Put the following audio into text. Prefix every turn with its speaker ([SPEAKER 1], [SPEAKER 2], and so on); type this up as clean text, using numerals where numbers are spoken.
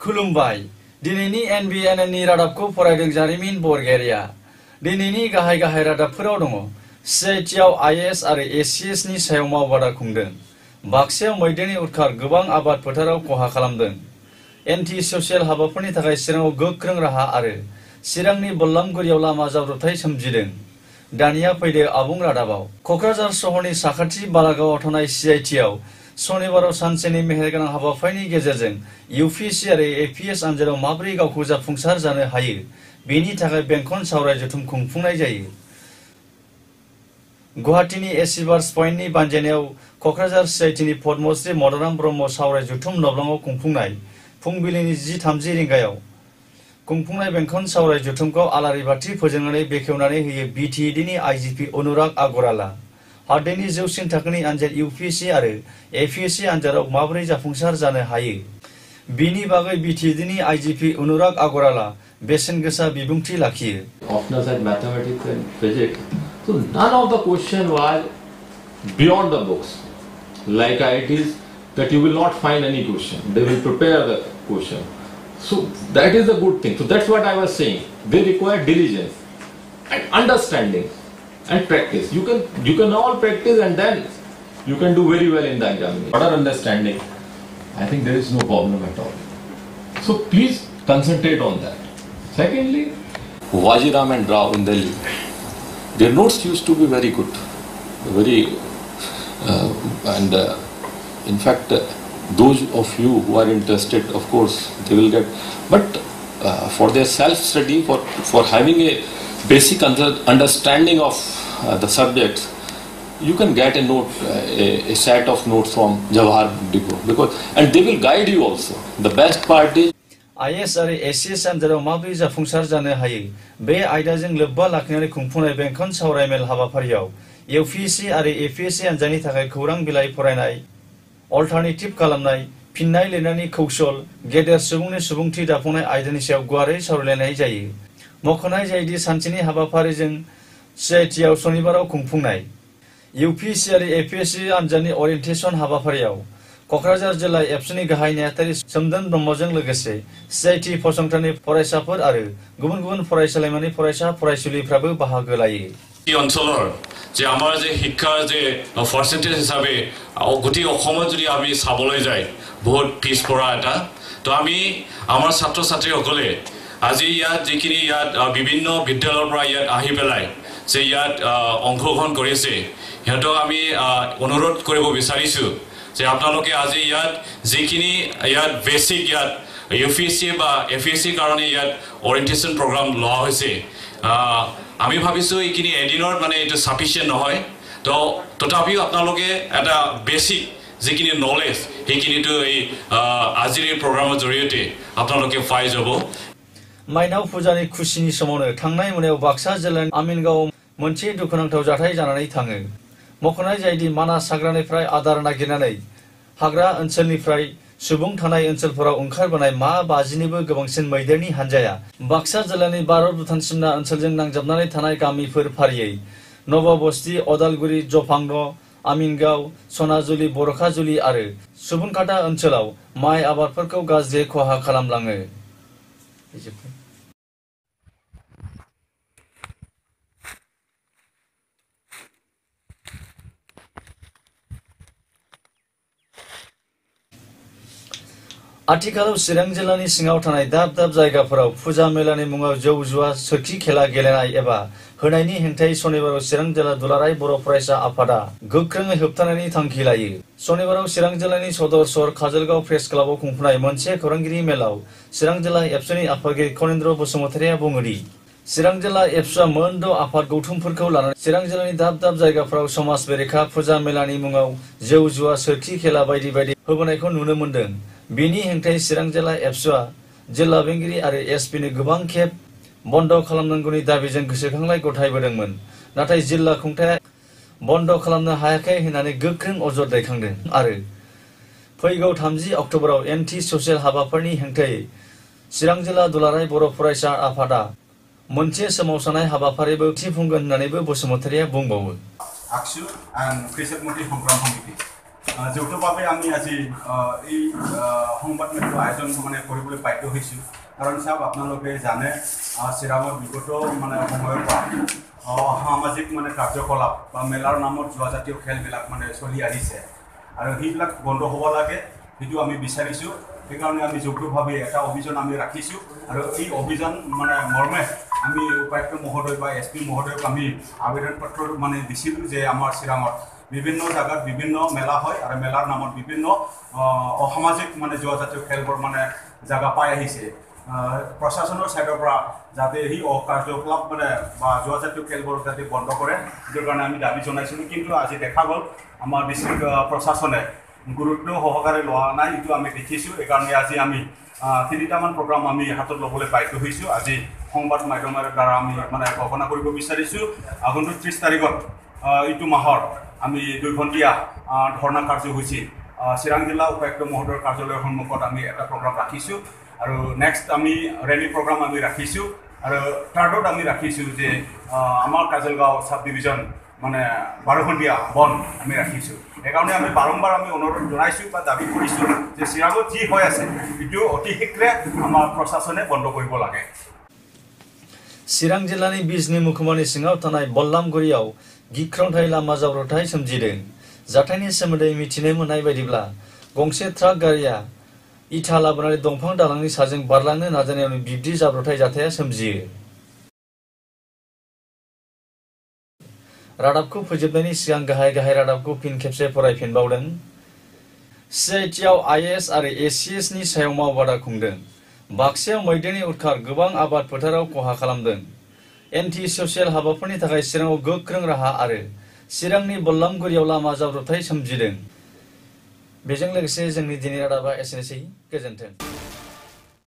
[SPEAKER 1] खुलुमबाय दिनैनि NBN नि रादाबखौ फरायदों जारिमिन बरगयारिया दिनैनि गाहाय रादाबफोराव दङ CITआव IAS आरो ACS नि सायाव मावबादा खुंदों बाक्सायाव मैदेरनि उदखार गोबां आबाद फोथाराव खहा खालामदों एन्टि ससियेल हाबाफोरनि थाखाय चिराङाव गोख्रों राहा आरो चिरांनि बल्लामगुरियाव लामा जाब्रबथाय सोमजिदों दानिया फैदो आबुं रादाबाव कक्राझार सहरनि साखाथि बालागावआव थानाय CITआव शनिबाराव सानसेनि मेहेरगोनां हाबाफारिनि गेजेरजों UPSC आरो APS आनजादाव माबोरै गावखौ जाफुंसार जानो हायो बेनि थाखाय बेंखन सावराय जथुम खुंफुंनाय जायो गुवाहाटीनि एसिभार्स पइन्टनि बानजायनायाव कक्राझार CITनि पद्मश्री मदाराम ब्रह्म सावराय जथुम नबलाङाव खुंफुंनाय फुंबिलिनि 10:30 रिंगायाव खुंफुंनाय बेंखन सावराय जथुमखौ आलारि बाथि फोजोंनानै बेखेवनानै होयो BTEDनि IGP अनुराग आगराला हादोरनि जौसिन थाखोनि आनजाद UPSC आरो APSC आनजादाव माबोरै जाफुंसार जानो हायो बिनि बागै BTEDनि IGP अनुराग आगराला बेसेन गोसा बिबुंथि लाखियो
[SPEAKER 2] Ofteners had mathematics and physics, so none of the question was beyond the books. Like IITs, that you will not find any question. They will prepare the question. So that is a good thing. So that's what I was saying. They require diligence and understanding and practice. You can all practice and then you can do very well in the examination. Better understanding, I think there is no problem at all. So please concentrate on that. Secondly, Wajiram and Rao in Delhi, their notes used to be very good, in fact, those of you who are interested, of course, they will get. But for their self-study, for having a basic understanding of the subjects, you can get a note, a set of notes from Jawahar Depot, and they will guide you also. The best part is
[SPEAKER 1] IAS आरो ACS आनजादाव माबोरै जाफुंसार जानो हायो बे आयदाजों लोब्बा लाखिनानै खुंफुंनाय बेंखन सावरायमेल हाबाफारियाव UPSC आरो APSC आनजादनि थाखाय खौरां बिलाइ फरायनाय अल्टारनेटिभ खालामनाय फिननाय लिरनायनि कौशल गेदेर सुबुंनि सुबुंथि दाफुंनाय आयदानि सायाव गुवारै सावरायलायनाय जायो मख'नाय जायोदि सानसेनि हाबाफारिजों CITआव शनिबाराव खुंफुंनाय UPSC आरो APSC आनजादनि ओरिएन्टेसन हाबाफारियाव कक्राझार जिल्ला एबसुनि गाहाय नेहाथारि सोमदोन ब्रह्मजों लोगोसे CIT फसंथाननि फरायसाफोर आरो गुबुन फरायसालिमानि फरायसा फरायसुलिफ्राबो बाहागो लायो
[SPEAKER 3] এই অঞ্চলৰ যে আমাৰ যে শিক্ষাৰ যে পাৰ্সেন্টেজ হিচাপে গতি অসমত যদি আমি চাবলৈ যাই বহুত পিছপৰা এটা তো আমি আমাৰ ছাত্ৰ ছাত্ৰীসকলে আজি ইয়াত যিখিনি ইয়াত বিভিন্ন বিদ্যালয়ৰ পৰা ইয়াত আহি পেলাই যে ইয়াত অংশগ্ৰহণ কৰিছে হেতু আমি অনুৰোধ কৰিব বিচাৰিছো যে আপোনালোকে আজি ইয়াত যিখিনি ইয়াত বেসিক ইয়াত UPSC বা APSC কাৰণে ইয়াত ওৰিয়েন্টেশন প্ৰগ্ৰাম লোৱা হৈছে আমি ভাবিছো এইখিনি এদিনৰ মানে এটা সাফিসিয়েন্ট নহয় তো তথাপিও আপোনালোকে এটা বেসিক যিখিনি নলেজ সেইখিনিটো এই আজিৰ প্ৰগ্ৰামৰ জৰিয়তে আপোনালোকে পাই যাব
[SPEAKER 1] माइनाव फुजानि खुसिनि समावनो थांनाय मोनायाव बाक्सा जिल्लानि आमिनगाव मोनसे दुखुनांथाव जाथाय जानानै थाङो मख'नाय जायोदि मानास हाग्रानिफ्राय आदार नागिरनानै हाग्रा ओनसोलनिफ्राय सुबुं थानाय ओनसोलफोराव ओंखारबोनाय मा बाजिनिबो गोबांसिन मैदेरनि हानजाया बाक्सा जिल्लानि भारत भुटान सिमना ओनसोलजों नांजाबनानै थानाय गामिफोर फारियै नवबस्ति अदालगुरि जफांग आमिनगाव सनाजुलि बरखाजुलि आरो सुबुनखाता ओनसोलाव माइ आबादफोरखौ गाज्रि खहा खालामलाङो आथिखालाव चिरां जिल्लानि सिङाव थानाय दाब दाब जायगाफोराव फुजा मेलानि मुङाव जौ जुवा सोरखि खेला गेलेनाय एबा होनायनि हेंथायै शनिबाराव चिरां जिल्ला दुलाराय बर' फरायसा आफादा गोख्रोङै होबथानायनि थांखि लायो शनिबाराव चिरां जिल्लानि सदर सहर काजलगाव प्रेस क्लाबाव खुंफुंनाय मोनसे खौरांगिरि मेलाव चिरां जिल्ला एबसुनि आफादगिरि कनेन्द्र बसुमतारिया बुङोदि चिरां जिल्ला एबसुआ मोन 6 आफाद गौथुमफोरखौ लानानै चिरां जिल्लानि दाब दाब जायगाफोराव समाज बेरेखा फुजा मेलानि मुङाव जौ जुवा सोरखि खेला बायदि होबोनायखौ नुनो मोन्दों बिनि हेंथायै चिरां जिल्ला एबसुआ जिल्ला बेंगिरि आरो एसपिनो गोबां खेब बन्द खालामनांगौनि दाबिजों गोसोखांलाय गथायबोदोंमोन नाथाय जिल्ला खुंथाया बन्द खालामनो हायाखै होननानै गोख्रों अजद दैखांदों आरो फैगौ 30 अक्ट'बराव एन्टि ससियेल हाबाफोरनि हेंथायै चिरां जिल्ला दुलाराय बर' फरायसा आफादा मोनसे सोमावसारनाय हाबाफारिबो खुंगोन होननानैबो बसुमतारिया बुंबावो
[SPEAKER 4] AKSU and Krishak Murthy Hongkong Committee যৌথভাৱে আমি আজি এই সংবাদ মেলটো আয়োজন মানে কৰিবলৈ বাধ্য হৈছোঁ কাৰণ চাওক আপোনালোকে জানে চিৰাঙৰ বিগত মানে সময়ৰ পৰা সামাজিক মানে কাৰ্যকলাপ বা মেলাৰ নামত যোৱা জাতীয় খেলবিলাক মানে চলি আহিছে আৰু সেইবিলাক বন্ধ হ'ব লাগে সেইটো আমি বিচাৰিছোঁ সেইকাৰণে আমি যৌথভাৱে এটা অভিযান আমি ৰাখিছোঁ আৰু এই অভিযান মানে মৰ্মে আমি উপায়ুক্ত মহোদয় বা SP মহোদয়ক আমি আবেদন পত্ৰ মানে দিছিলোঁ যে আমাৰ চিৰাঙত বিভিন্ন জায়গাত বিভিন্ন মেলা হয় আৰু মেলাৰ নামত বিভিন্ন অসামাজিক মানে যোৱা জাতীয় খেলবোৰ মানে জায়গা পাই আহিছে প্ৰশাসনৰ সাইডৰ পৰা যাতে এই অকাৰ্যকলাপ মানে বা যোৱা জাতীয় খেলবোৰ যাতে বন্ধ কৰে যাৰ কাৰণে আমি দাবী জনাইছিলোঁ কিন্তু আজি দেখা গ'ল আমাৰ ডিষ্ট্ৰিক্ট প্ৰশাসনে গুৰুত্ব সহকাৰে লোৱা নাই এইটো আমি দেখিছোঁ এইকাৰণে আজি আমি 3টামান প্ৰগ্ৰাম আমি হাতত ল'বলৈ বাধ্য হৈছোঁ আজি সংবাদ মাধ্যমৰ দ্বাৰা আমি মানে ঘোষণা কৰিব বিচাৰিছোঁ আগন্তুক 30 তাৰিখত এইটো মাহৰ আমি 2 ঘণ্টীয়া ধৰ্ণা কাৰ্যসূচী চিৰাং জিলা উপায়ুক্ত মহোদয়ৰ কাৰ্যালয়ৰ সন্মুখত আমি এটা প্ৰগ্ৰাম ৰাখিছোঁ আৰু নেক্সট আমি ৰেলী প্ৰগ্ৰাম আমি ৰাখিছোঁ আৰু থাৰ্ডত আমি ৰাখিছোঁ যে আমাৰ কাজলগাঁও সাব ডিভিজন মানে 12 ঘণ্টীয়া বন্ধ আমি ৰাখিছোঁ সেইকাৰণে আমি বাৰম্বাৰ আমি অনুৰোধ জনাইছোঁ বা দাবী কৰিছোঁ যে চিৰাঙত যি হৈ আছে এইটো অতি শীঘ্ৰে আমাৰ প্ৰশাসনে বন্ধ কৰিব লাগে
[SPEAKER 1] चिरां जिल्लानि बिजनी मुखुमानि सिङाव थानाय बल्लामगुरियाव गिख्रंथाय लामा जाब्रबथाय सोमजिदों जाथायनि सोमोन्दै मिथिनो मोननाय बायदिब्ला गंसे ट्राक गारिया इथा लाबोनानै दंफां दालांनि साजों बारलांनो नाजानायावनो बिब्दि जाब्रबथाय जाथाया सोमजियो रादाबखौ फोजोबनायनि सिगां गाहाय रादाबखौ फिन खेबसे फरायफिनबावदों CITआव IAS आरो ACS नि सायाव मावबादा खुंदों बाक्सायाव मैदेरनि उदखार गोबां आबाद फोथाराव खहा खालामदों एन्टि ससियेल हाबाफोरनि थाखाय चिराङाव गोख्रों राहा आरो चिरांनि बल्लामगुरियाव लामा जाब्रबथाय सोमजिदों बेजों लोगोसे जोंनि दिनै रादाबा एसेनोसै गोजोन्थों